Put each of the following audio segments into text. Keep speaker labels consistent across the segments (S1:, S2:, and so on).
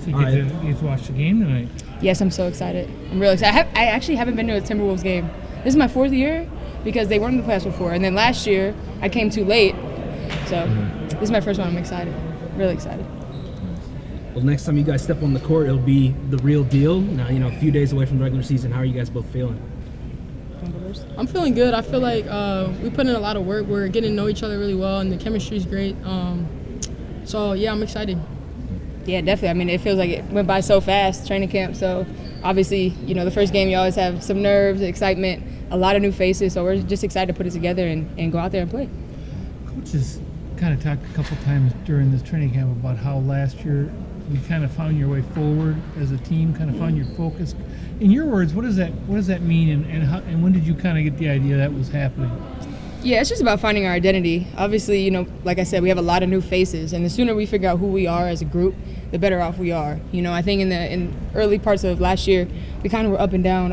S1: So you get to watch the game tonight.
S2: Yes, I'm so excited. I'm really excited. I actually haven't been to a Timberwolves game. This is my 4th year because they weren't in the playoffs before. And then last year, I came too late. So this is my first one. I'm excited. Really excited.
S3: Well, next time you guys step on the court, it'll be the real deal. Now, a few days away from the regular season. How are you guys both feeling?
S4: I'm feeling good. I feel like we put in a lot of work. We're getting to know each other really well, and the chemistry is great. So, yeah, I'm excited.
S2: Yeah, definitely. I mean, it feels like it went by so fast, training camp. So, obviously, the first game you always have some nerves, excitement, a lot of new faces. So, we're just excited to put it together and go out there and play.
S1: Coaches kind of talked a couple times during this training camp about how last year you kind of found your way forward as a team, kind of found your focus. In your words, what does that mean, and when did you kind of get the idea that was happening?
S2: Yeah, it's just about finding our identity. Obviously, like I said, we have a lot of new faces, and the sooner we figure out who we are as a group, the better off we are. I think in early parts of last year, we kind of were up and down,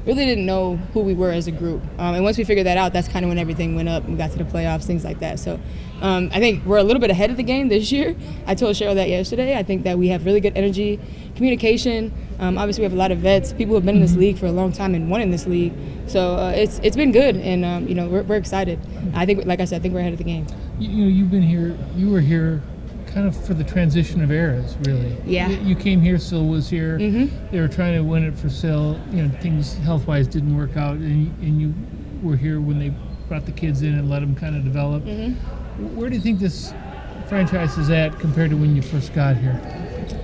S2: really didn't know who we were as a group. And once we figured that out, that's kind of when everything went up. We got to the playoffs, things like that. So I think we're a little bit ahead of the game this year. I told Cheryl that yesterday. I think that we have really good energy, communication. Obviously, we have a lot of vets, people who have been in this league for a long time and won in this league. So it's been good, and we're excited. I think, like I said, I think we're ahead of the game.
S1: You've been here. You were here kind of for the transition of eras, really.
S2: Yeah.
S1: You came here, Sil was here.
S2: Mm-hmm.
S1: They were trying to win it for Sil. Things health-wise didn't work out, and you were here when they brought the kids in and let them kind of develop.
S2: Mm-hmm.
S1: Where do you think this franchise is at compared to when you first got here?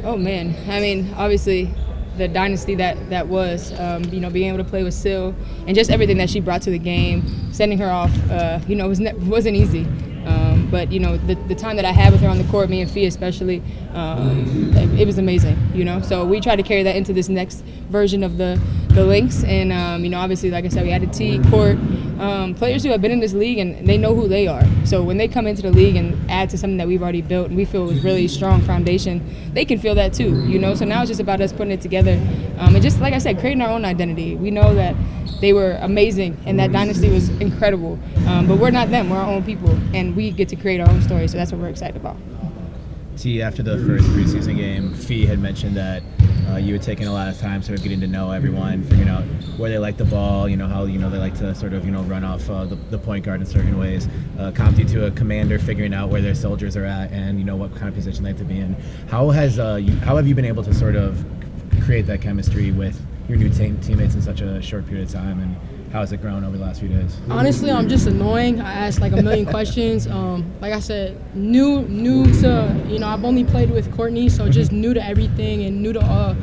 S2: Oh man, I mean, obviously, the dynasty that was, being able to play with Sil and just everything that she brought to the game, sending her off, wasn't easy. But the time that I had with her on the court, me and Fee especially, it was amazing. So we tried to carry that into this next version of the Lynx, and obviously, like I said, we added T, Court, players who have been in this league and they know who they are. So when they come into the league and add to something that we've already built and we feel is really strong foundation, they can feel that too. So now it's just about us putting it together, and just like I said, creating our own identity. We know that they were amazing and that dynasty was incredible, but we're not them. We're our own people, and we get to create our own story. So that's what we're excited about.
S5: T, after the first preseason game, Fee had mentioned that you had taken a lot of time sort of getting to know everyone, figuring out where they like the ball, how they like to sort of run off the point guard in certain ways. Comped you to a commander, figuring out where their soldiers are at and what kind of position they have to be in. How have you been able to sort of create that chemistry with your new teammates in such a short period of time, and how has it grown over the last few days?
S4: Honestly, I'm just annoying. I ask like a million questions. Like I said, new to, I've only played with Courtney, so just new to everything and new to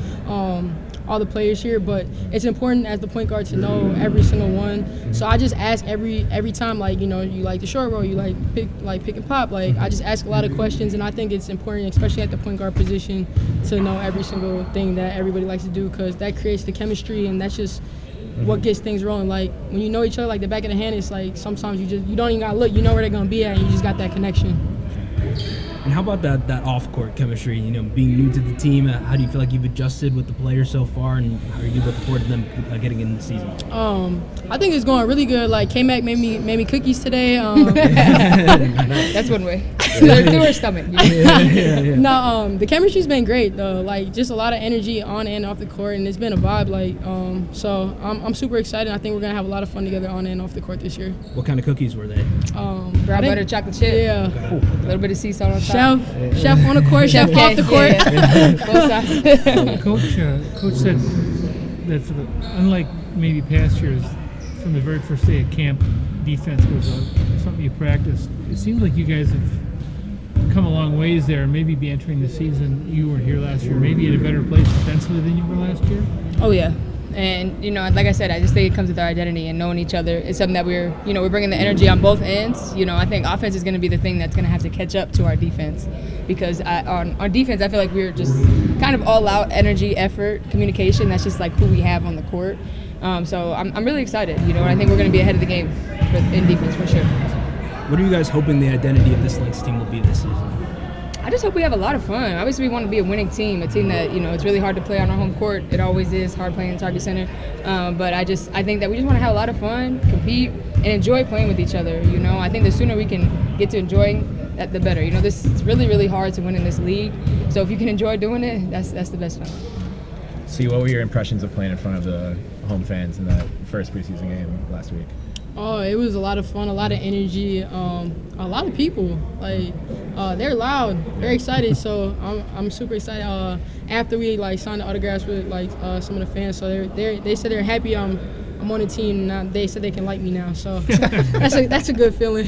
S4: all the players here. But it's important as the point guard to know every single one. So I just ask every time, you like the short roll, you like pick and pop. I just ask a lot of questions, and I think it's important, especially at the point guard position, to know every single thing that everybody likes to do, because that creates the chemistry, and that's just what gets things rolling. When you know each other like the back of the hand, it's sometimes you don't even gotta look, you know where they're gonna be at, and you just got that connection.
S3: And how about that off-court chemistry? Being new to the team, how do you feel like you've adjusted with the players so far, and how are you looking forward to them getting in the season?
S4: I think it's going really good. K-Mac made me cookies today.
S2: That's one way. Through her stomach.
S4: Yeah. No, the chemistry's been great though. Just a lot of energy on and off the court, and it's been a vibe. So I'm super excited. I think we're gonna have a lot of fun together on and off the court this year.
S3: What kind of cookies were they?
S2: Brown butter chocolate chip.
S4: Yeah.
S2: A little bit of sea salt on top.
S4: Chef on the court, chef off the court.
S2: Both sides.
S1: Coach said that unlike maybe past years, from the very first day at camp, defense was something you practiced. It seems like you guys have come a long ways there, and maybe be entering the season. You were here last year, maybe in a better place defensively than you were last year.
S2: Oh yeah. And like I said, I just think it comes with our identity and knowing each other. It's something that we're bringing the energy on both ends. I think offense is going to be the thing that's going to have to catch up to our defense, because on defense, I feel like we're just kind of all out energy, effort, communication. That's just who we have on the court. So I'm really excited. I think we're going to be ahead of the game in defense for sure.
S3: What are you guys hoping the identity of this Lynx team will be this season?
S2: I just hope we have a lot of fun. Obviously, we want to be a winning team, a team that, it's really hard to play on our home court. It always is hard playing in Target Center. But I think that we just want to have a lot of fun, compete, and enjoy playing with each other. I think the sooner we can get to enjoying the better. You know, this it's really, really hard to win in this league. So if you can enjoy doing it, that's the best feeling.
S5: See, what were your impressions of playing in front of the home fans in that first preseason game last week?
S4: Oh, it was a lot of fun, a lot of energy, a lot of people. Like they're loud, they're excited. So I'm super excited. After we like signed the autographs with like some of the fans, so they said they're happy I'm on the team now. They said they can like me now. So that's a good feeling.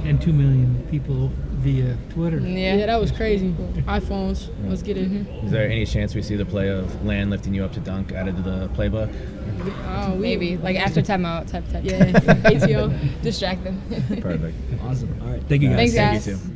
S1: And 2 million people via Twitter.
S4: Yeah, that was crazy. iPhones, let's get it.
S5: Is there any chance we see the play of Land lifting you up to dunk added to the playbook?
S2: Maybe like after timeout type.
S4: Yeah, ATO.
S2: Distract them.
S5: Perfect.
S3: Awesome. All right. Thank you guys.
S2: Thanks,
S5: Thank
S2: guys.
S5: you too.